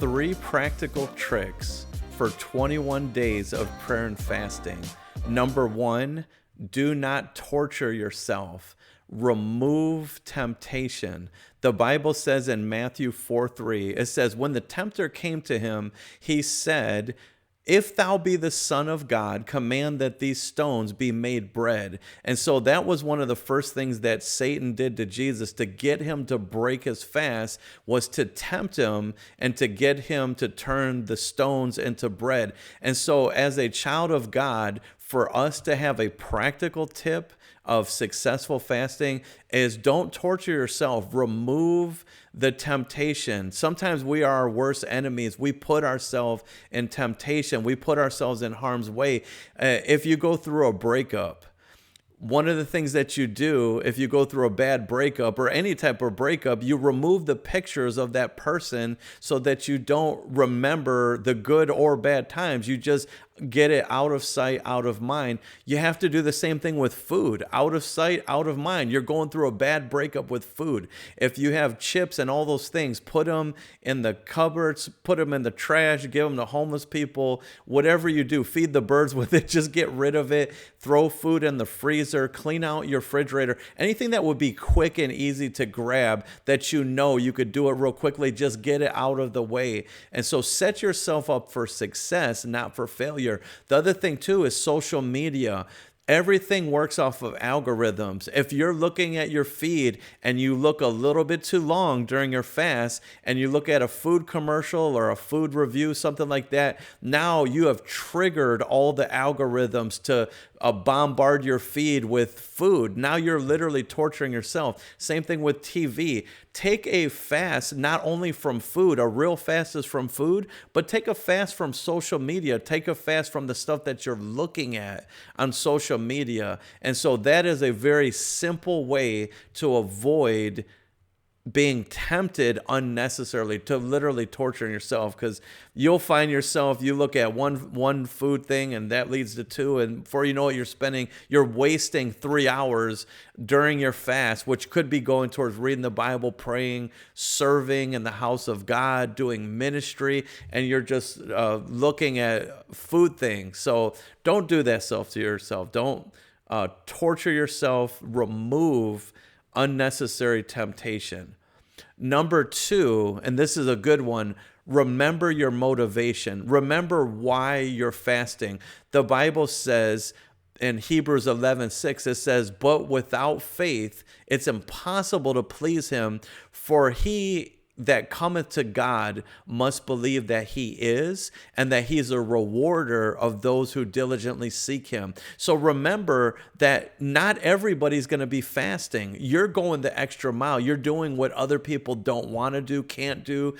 3 practical tricks for 21 days of prayer and fasting. Number 1, do not torture yourself. Remove temptation. The Bible says in Matthew 4:3, it says, when the tempter came to him, he said, if thou be the Son of God, command that these stones be made bread. And so that was one of the first things that Satan did to Jesus to get him to break his fast, was to tempt him and to get him to turn the stones into bread. And so as a child of God, for us to have a practical tip of successful fasting is don't torture yourself. Remove the temptation. Sometimes we are our worst enemies. We put ourselves in temptation. We put ourselves in harm's way. If you go through a breakup, one of the things that you do if you go through a bad breakup or any type of breakup, you remove the pictures of that person so that you don't remember the good or bad times. You just get it out of sight, out of mind. You have to do the same thing with food. Out of sight, out of mind. You're going through a bad breakup with food. If you have chips and all those things, put them in the cupboards, put them in the trash, give them to homeless people, whatever you do, feed the birds with it, just get rid of it, throw food in the freezer, clean out your refrigerator, anything that would be quick and easy to grab that you know you could do it real quickly, just get it out of the way. And so set yourself up for success, not for failure. The other thing too is social media. Everything works off of algorithms. If you're looking at your feed and you look a little bit too long during your fast and you look at a food commercial or a food review, something like that, now you have triggered all the algorithms to bombard your feed with food. Now you're literally torturing yourself. Same thing with TV. Take a fast not only from food, a real fast is from food, but take a fast from social media. Take a fast from the stuff that you're looking at on social media. And so that is a very simple way to avoid being tempted unnecessarily, to literally torturing yourself, because you'll find yourself, you look at one food thing and that leads to 2, and before you know it, you're wasting 3 hours during your fast, which could be going towards reading the Bible, praying, serving in the house of God, doing ministry, and you're just looking at food things. So don't do that to yourself. Don't torture yourself. Remove unnecessary temptation. Number 2, and this is a good one, remember your motivation. Remember why you're fasting. The Bible says in Hebrews 11:6, it says, but without faith, it's impossible to please him, for he that cometh to God must believe that he is, and that he's a rewarder of those who diligently seek him. So remember that not everybody's going to be fasting. You're going the extra mile. You're doing what other people don't want to do, can't do,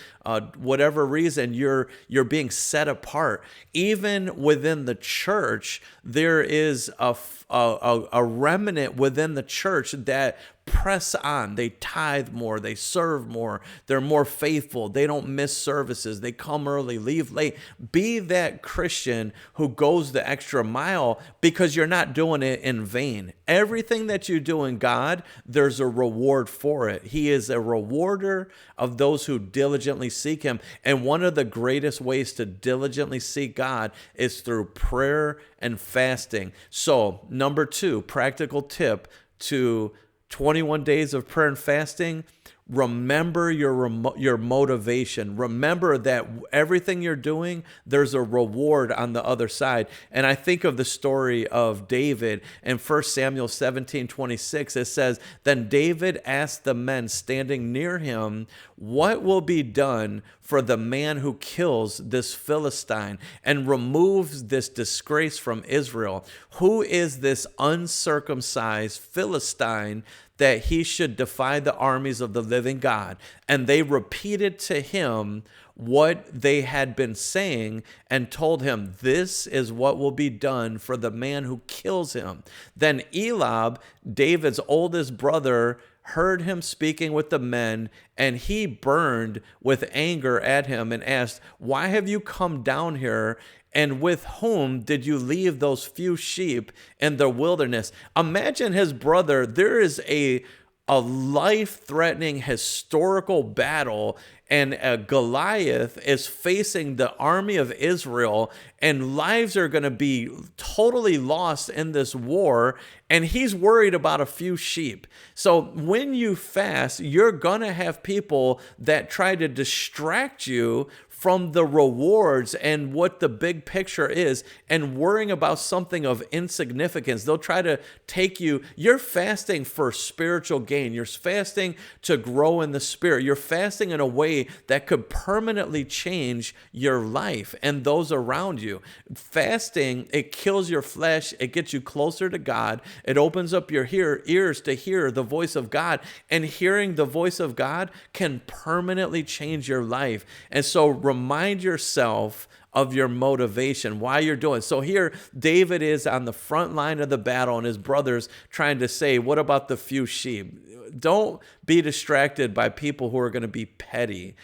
whatever reason. You're being set apart. Even within the church, there is a remnant within the church that press on. They tithe more. They serve more. They're more faithful. They don't miss services. They come early, leave late. Be that Christian who goes the extra mile, because you're not doing it in vain. Everything that you do in God, there's a reward for it. He is a rewarder of those who diligently seek him. And one of the greatest ways to diligently seek God is through prayer and fasting. So, number 2, practical tip to 21 days of prayer and fasting, remember your motivation. Remember that everything you're doing, there's a reward on the other side. And I think of the story of David in 1 Samuel 17:26. It says, then David asked the men standing near him, what will be done for the man who kills this Philistine and removes this disgrace from Israel? Who is this uncircumcised Philistine that he should defy the armies of the living God? And they repeated to him what they had been saying and told him, this is what will be done for the man who kills him. Then Eliab, David's oldest brother, heard him speaking with the men, and he burned with anger at him and asked, why have you come down here? And with whom did you leave those few sheep in the wilderness? Imagine his brother. There is a a life-threatening historical battle, and Goliath is facing the army of Israel, and lives are going to be totally lost in this war, and he's worried about a few sheep. So when you fast, you're going to have people that try to distract you from the rewards and what the big picture is, and worrying about something of insignificance. They'll try to take you, you're fasting for spiritual gain. You're fasting to grow in the spirit. You're fasting in a way that could permanently change your life and those around you. Fasting, it kills your flesh. It gets you closer to God. It opens up your ears to hear the voice of God, and hearing the voice of God can permanently change your life. And so remind yourself of your motivation, why you're doing. So here, David is on the front line of the battle, and his brothers trying to say, what about the few sheep? Don't be distracted by people who are going to be petty.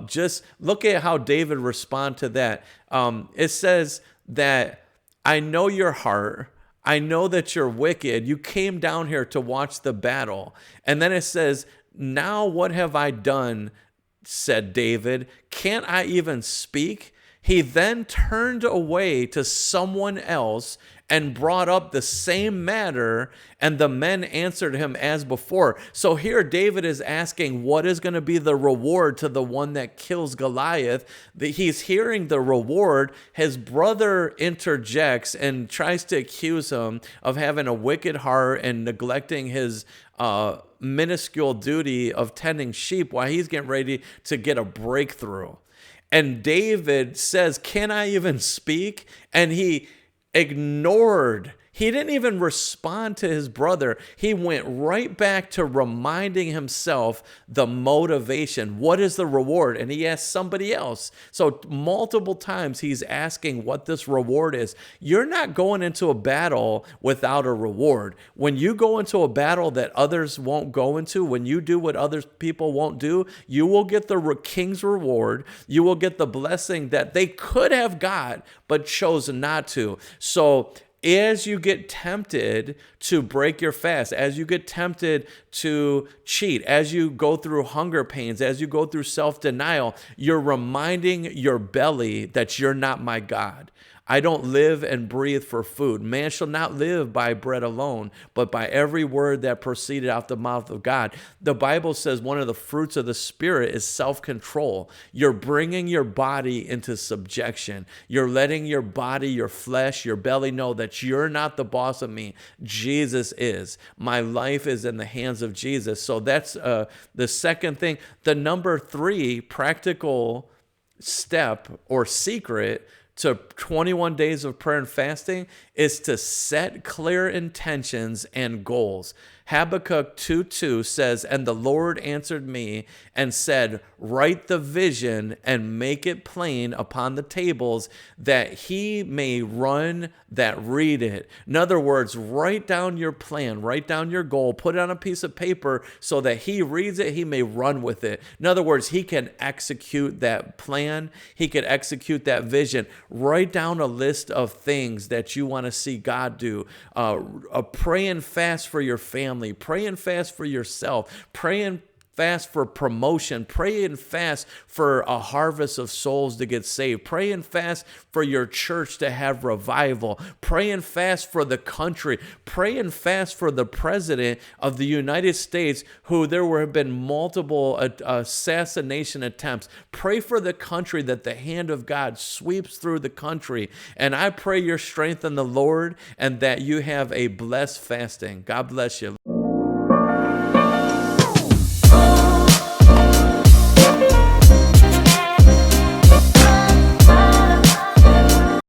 Just look at how David responds to that. It says that, I know your heart. I know that you're wicked. You came down here to watch the battle. And then it says, now what have I done, said David. Can't I even speak? He then turned away to someone else and brought up the same matter, and the men answered him as before. So here David is asking, what is going to be the reward to the one that kills Goliath? He's hearing the reward. His brother interjects and tries to accuse him of having a wicked heart and neglecting his minuscule duty of tending sheep while he's getting ready to get a breakthrough. And David says, can I even speak? And he ignored. He didn't even respond to his brother. He went right back to reminding himself the motivation. What is the reward? And he asked somebody else. So multiple times he's asking what this reward is. You're not going into a battle without a reward. When you go into a battle that others won't go into, when you do what other people won't do, you will get the king's reward. You will get the blessing that they could have got but chose not to. So as you get tempted to break your fast, as you get tempted to cheat, as you go through hunger pains, as you go through self-denial, you're reminding your belly that you're not my God. I don't live and breathe for food. Man shall not live by bread alone, but by every word that proceeded out the mouth of God. The Bible says one of the fruits of the Spirit is self-control. You're bringing your body into subjection. You're letting your body, your flesh, your belly know that you're not the boss of me. Jesus is. My life is in the hands of Jesus. So that's the second thing. The number 3 practical step or secret to 21 days of prayer and fasting is to set clear intentions and goals. Habakkuk 2:2 says, and the Lord answered me and said, write the vision and make it plain upon the tables, that he may run that read it. In other words, write down your plan, write down your goal, put it on a piece of paper so that he reads it, he may run with it. In other words, he can execute that plan, he can execute that vision. Write down a list of things that you want to see God do. Pray and fast for your family. Pray and fast for yourself. Pray and fast for promotion. Pray and fast for a harvest of souls to get saved. Pray and fast for your church to have revival. Pray and fast for the country. Pray and fast for the president of the United States, who there have been multiple assassination attempts. Pray for the country, that the hand of God sweeps through the country. And I pray your strength in the Lord and that you have a blessed fasting. God bless you.